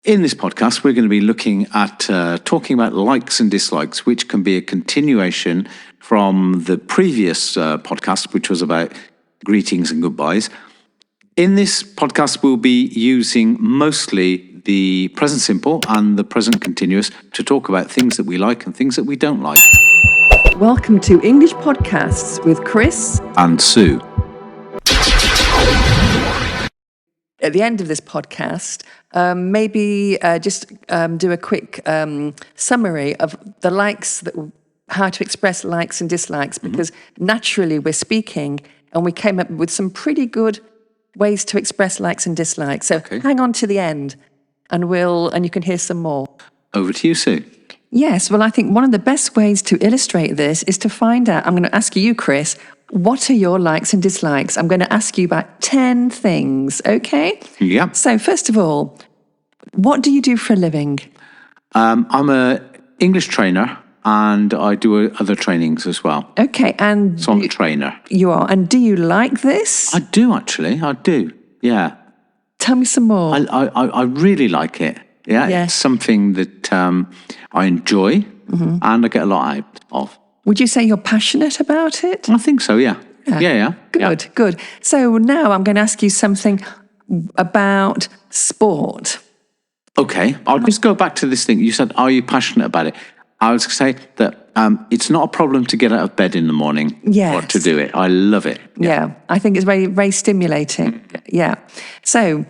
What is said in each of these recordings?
In this podcast, we're going to be looking at talking about likes and dislikes, which can be a continuation from the previous podcast, which was about greetings and goodbyes. In this podcast, we'll be using mostly the present simple and the present continuous to talk about things that we like and things that we don't like. Welcome to English Podcasts with Chris and Sue. At the end of this podcast, maybe just do a quick summary of the likes, how to express likes and dislikes, because naturally we're speaking and we came up with some pretty good ways to express likes and dislikes. So hang on to the end and you can hear some more. Over to you, Sue. Yes, well, I think one of the best ways to illustrate this is to find out, I'm going to ask you, Chris, what are your likes and dislikes? I'm going to ask you about 10 things, okay? Yeah. So first of all, what do you do for a living? I'm an English trainer and I do other trainings as well. Okay, and... So I'm a trainer. You are, and do you like this? I do, actually, I do, yeah. Tell me some more. I really like it, yeah. Yes. It's something that I enjoy and I get a lot out of. Would you say you're passionate about it? I think so, yeah. Yeah. Good. So now I'm going to ask you something about sport. Okay, I'll just go back to this thing. You said, are you passionate about it? I was going to say that it's not a problem to get out of bed in the morning or to do it. I love it. Yeah, I think it's very, very stimulating. Yeah. So,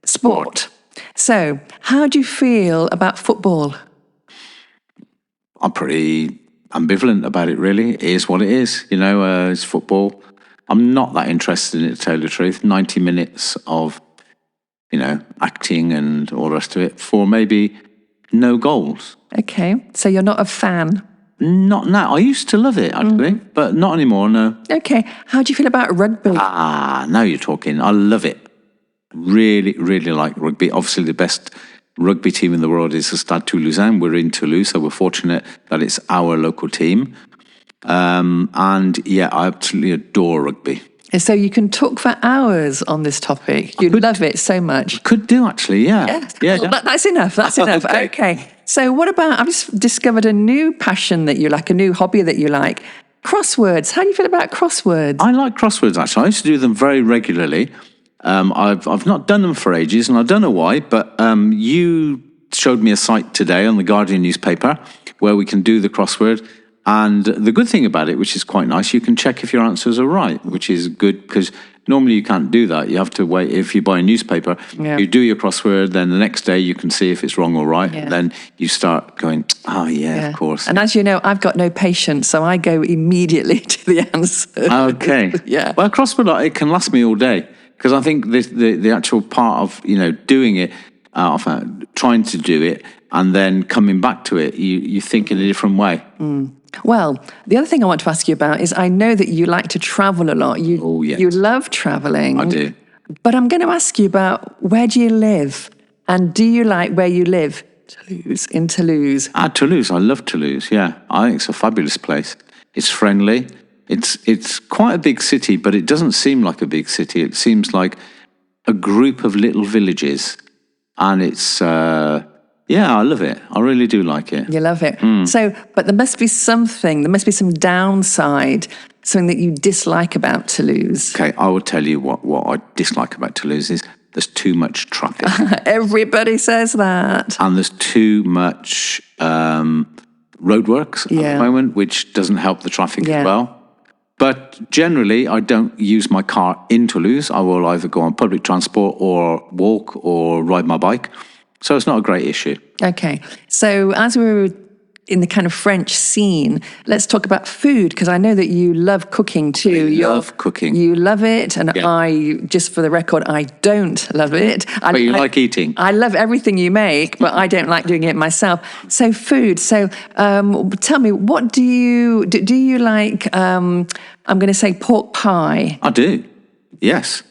sport. So, how do you feel about football? I'm pretty ambivalent about it, really. It is what it is. You know, it's football. I'm not that interested in it, to tell you the truth. 90 minutes of, acting and all the rest of it for maybe no goals. Okay, so you're not a fan? Not now. I used to love it, actually, but not anymore, no. Okay, how do you feel about rugby? Now you're talking. I love it. Really, really like rugby. Obviously, the best rugby team in the world is the Stade Toulousain. We're in Toulouse, so we're fortunate that it's our local team. And yeah, I absolutely adore rugby. So you can talk for hours on this topic. You love it so much. Could do, actually, yeah. Yeah. That's enough. Okay. So what about, I've just discovered a new passion that you like, a new hobby that you like. Crosswords. How do you feel about crosswords? I like crosswords, actually. I used to do them very regularly. I've not done them for ages, and I don't know why, but you showed me a site today on the Guardian newspaper where we can do the crossword. And the good thing about it, which is quite nice, you can check if your answers are right, which is good because normally you can't do that. You have to wait. If you buy a newspaper, you do your crossword, then the next day you can see if it's wrong or right. And then you start going, of course. And as you know, I've got no patience, so I go immediately to the answer. Okay. Yeah. Well, a crossword, it can last me all day. Because I think the actual part of, doing it, trying to do it, and then coming back to it, you think in a different way. Well, the other thing I want to ask you about is I know that you like to travel a lot. You love traveling. I do. But I'm going to ask you about where do you live? And do you like where you live? In Toulouse. Toulouse. I love Toulouse, yeah. I think it's a fabulous place. It's friendly. It's quite a big city, but it doesn't seem like a big city. It seems like a group of little villages. And it's, I love it. I really do like it. You love it. So, but there must be some downside, something that you dislike about Toulouse. Okay, I will tell you what I dislike about Toulouse is there's too much traffic. Everybody says that. And there's too much roadworks at the moment, which doesn't help the traffic as well. But generally, I don't use my car in Toulouse. I will either go on public transport or walk or ride my bike. So it's not a great issue. Okay. So as we were in the kind of French scene, let's talk about food, because I know that you love cooking too. I love cooking. You love it. And I, just for the record, I don't love it. But you like eating. I love everything you make, but I don't like doing it myself. So food. So tell me, what do you like? I'm going to say pork pie. I do. Yes.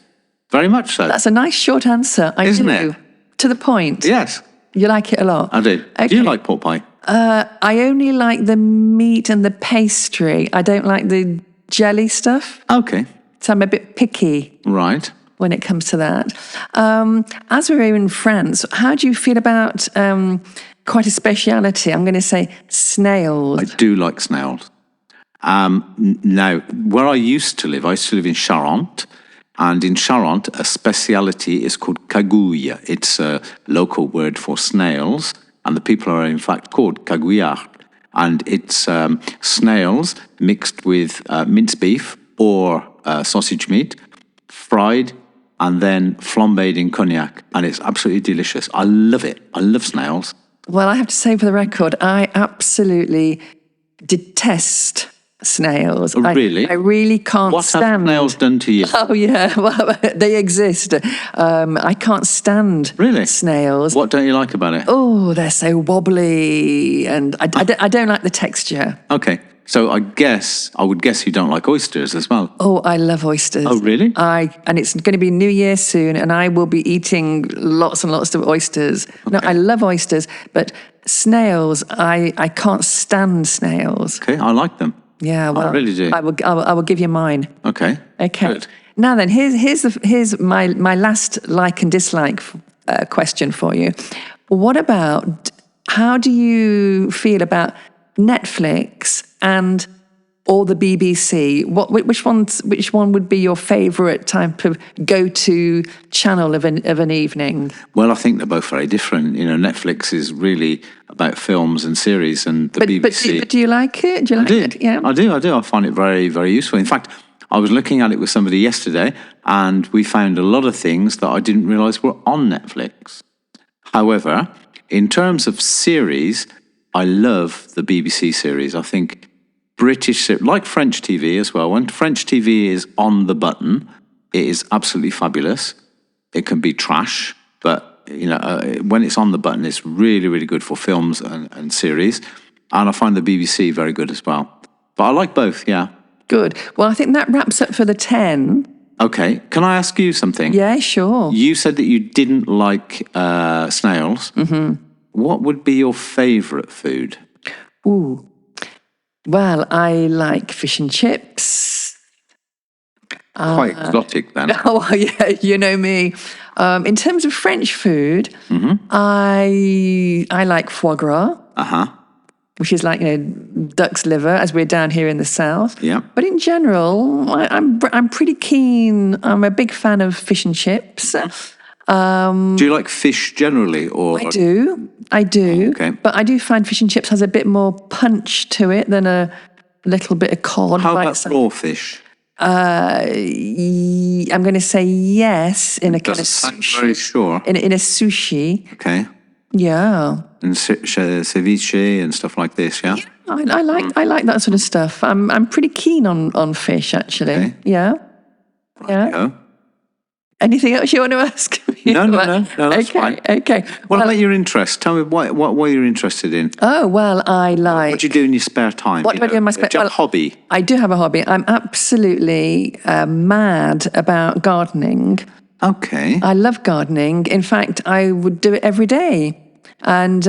Very much so. That's a nice short answer. Isn't it? To the point. Yes. You like it a lot? I do. Okay. Do you like pork pie? I only like the meat and the pastry. I don't like the jelly stuff. Okay. So I'm a bit picky. Right. when it comes to that. As we're in France, how do you feel about quite a speciality? I'm going to say snails. I do like snails. Now, where I used to live in Charente. And in Charente, a speciality is called cagouille. It's a local word for snails. And the people are in fact called cagouillards. And it's snails mixed with minced beef or sausage meat, fried, and then flambéed in cognac. And it's absolutely delicious. I love it. I love snails. Well, I have to say for the record, I absolutely detest snails. Oh, really? I really can't stand. What have snails done to you? Oh, yeah. Well, they exist. I can't stand snails. What don't you like about it? Oh, they're so wobbly, and I don't like the texture. Okay. So I would guess you don't like oysters as well. Oh, I love oysters. Oh, really? And it's going to be New Year soon, and I will be eating lots and lots of oysters. Okay. No, I love oysters, but snails, I can't stand snails. Okay, I like them. Yeah, well, I really do. I will give you mine. Okay. Okay. Good. Now then, here's my last like and dislike question for you. What about, how do you feel about Netflix and or the BBC? Which one would be your favourite type of go-to channel of an evening? Well, I think they're both very different. You know, Netflix is really about films and series, and the BBC. But do you like it? Do you like it? Yeah, I do. I find it very, very useful. In fact, I was looking at it with somebody yesterday, and we found a lot of things that I didn't realise were on Netflix. However, in terms of series, I love the BBC series. I think British, like French TV as well. When French TV is on the button, it is absolutely fabulous. It can be trash, but you know, when it's on the button, it's really, really good for films and series. And I find the BBC very good as well. But I like both, yeah. Good. Well, I think that wraps up for the 10. Okay. Can I ask you something? Yeah, sure. You said that you didn't like snails. Mm-hmm. What would be your favourite food? Ooh. Well, I like fish and chips. Quite exotic then. Oh, yeah, you know me. In terms of French food, I like foie gras. Which is like, you know, duck's liver, as we're down here in the south. Yeah. But in general, I'm pretty keen. I'm a big fan of fish and chips. Do you like fish generally, or? I do. Okay. But I do find fish and chips has a bit more punch to it than a little bit of cod. How about raw fish? I'm going to say yes in a kind of sushi. Very sure. In a sushi. Okay. Yeah. And ceviche and stuff like this, yeah? I like that sort of stuff. I'm pretty keen on fish, actually. Okay. Yeah. Yeah. Go. Anything else you want to ask me? No, that's fine. Okay. What about your interest? Tell me what you're interested in. Oh, well, I like... What do you do in your spare time? What do I do in my spare time? Do you have a hobby? I do have a hobby. I'm absolutely mad about gardening. Okay. I love gardening. In fact, I would do it every day. And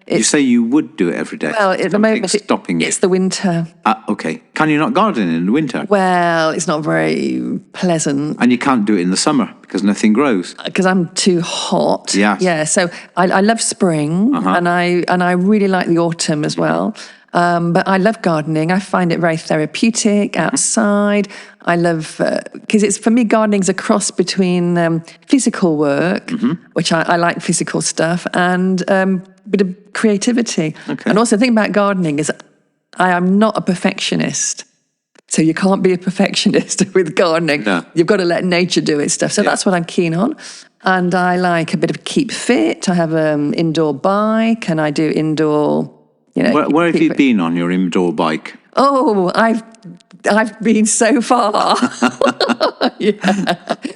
you say you would do it every day? Well, at the moment, it's the winter. Okay. Can you not garden in the winter? Well, it's not very pleasant. And you can't do it in the summer because nothing grows? Because I'm too hot. Yeah. Yeah, so I love spring, and I really like the autumn as well. But I love gardening. I find it very therapeutic outside. I love, because it's, for me, gardening's a cross between physical work, which I like physical stuff, and a bit of creativity. Okay. And also the thing about gardening is I am not a perfectionist. So you can't be a perfectionist with gardening. No. You've got to let nature do its stuff. So that's what I'm keen on. And I like a bit of keep fit. I have an indoor bike, and I do indoor... You know, where have you been on your indoor bike? Oh, I've been so far. Yeah.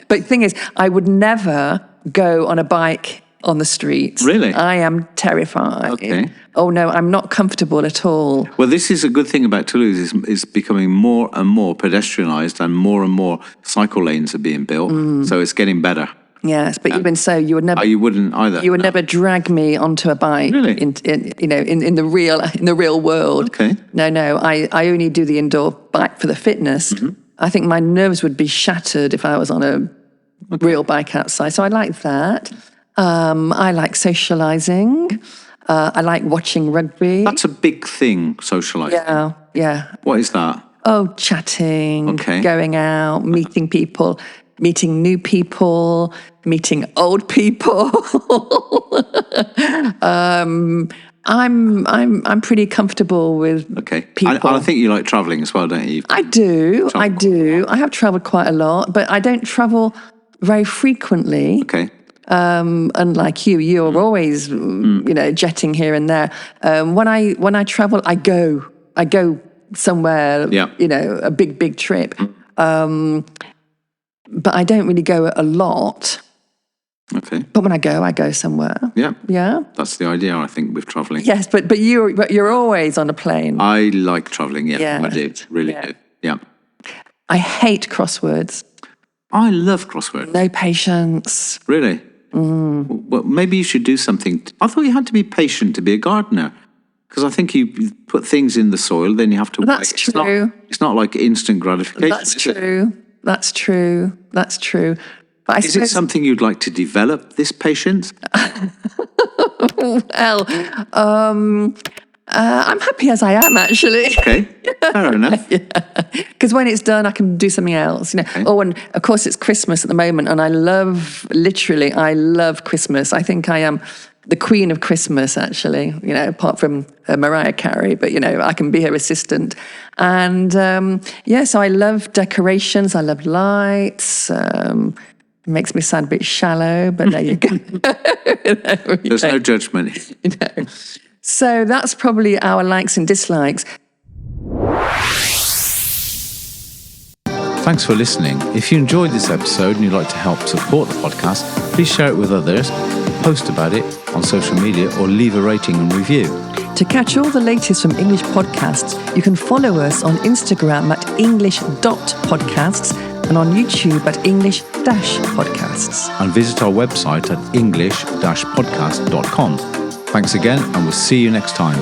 But the thing is, I would never go on a bike on the street. Really? I am terrified. Okay. Oh no, I'm not comfortable at all. Well, this is a good thing about Toulouse. It's becoming more and more pedestrianised, and more cycle lanes are being built. So it's getting better. Yes, but even so, you would never. You wouldn't either. You would never drag me onto a bike. Really? In the real world. Okay. No. I only do the indoor bike for the fitness. I think my nerves would be shattered if I was on a real bike outside. So I like that. I like socialising. I like watching rugby. That's a big thing, socialising. Yeah. What is that? Oh, chatting, Okay. going out, meeting people, meeting new people, meeting old people. I'm pretty comfortable with people. I think you like travelling as well, don't you? I do. I have travelled quite a lot, but I don't travel very frequently. Okay. Unlike you're always, jetting here and there. When I travel, I go somewhere, a big trip. But I don't really go a lot. Okay. But when I go somewhere. Yeah. Yeah. That's the idea, I think, with travelling. Yes, but you're always on a plane. I like travelling, Yeah. I do. Really do. Yeah. I hate crosswords. I love crosswords. No patience. Really? Well, maybe you should do something. I thought you had to be patient to be a gardener. Because I think you put things in the soil, then you have to wait. That's true. It's not like instant gratification. That's true. That's true. That's true. But Is it something you'd like to develop, this patience? Well, I'm happy as I am, actually. Okay, fair enough. Because when it's done, I can do something else. Okay. Oh, and of course, it's Christmas at the moment, and I love Christmas. I think I am the queen of Christmas, actually. Apart from Mariah Carey, but I can be her assistant. And so I love decorations. I love lights. It makes me sound a bit shallow, but there you go. There's no judgment. So that's probably our likes and dislikes. Thanks for listening. If you enjoyed this episode and you'd like to help support the podcast, please share it with others, post about it on social media, or leave a rating and review. To catch all the latest from English podcasts, you can follow us on Instagram at english.podcasts and on YouTube at English-podcasts. And visit our website at english-podcast.com. Thanks again, and we'll see you next time.